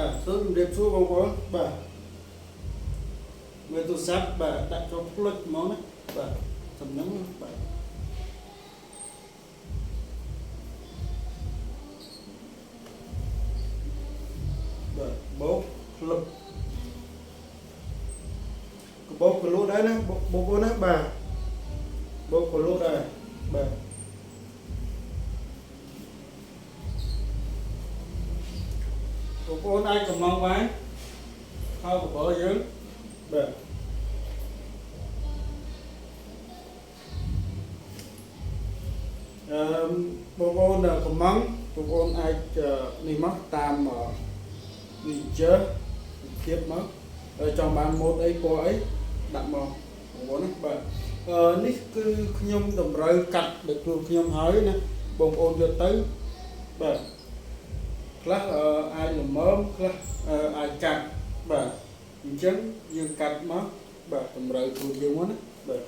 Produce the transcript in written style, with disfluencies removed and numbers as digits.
បាទសូមជម្រាបសួរបងប្អូនបាទមើលទូរស័ព្ទបាទដាក់ចូលផ្លុចហ្មងណាបាទសំណឹងបាទបាទបោកក្លឹបបោកគីឡូដែរណាបងប្អូនណាបាទបោកគីឡូដែរបាទបងប្អូនអាចកំងវាយខោកបោយើងបាទបងប្អូនកំងបងប្អូនអាចនេះមកតាមfeature ភាពមកចង់បានម៉ូដអីពណ៌អីដាក់មកបងប្អូនណាបាទនេះគឺខ្ញុំតម្រូវកាត់ដោយខ្លួនខ្ញុំហើយណាបងប្អូនយកទៅបាទខ្លះអាចល្មមខ្លះអាចកាត់បាទអញ្ចឹងយើងកាត់មកបាទតម្រូវខ្លួនយើងមកណាបាទ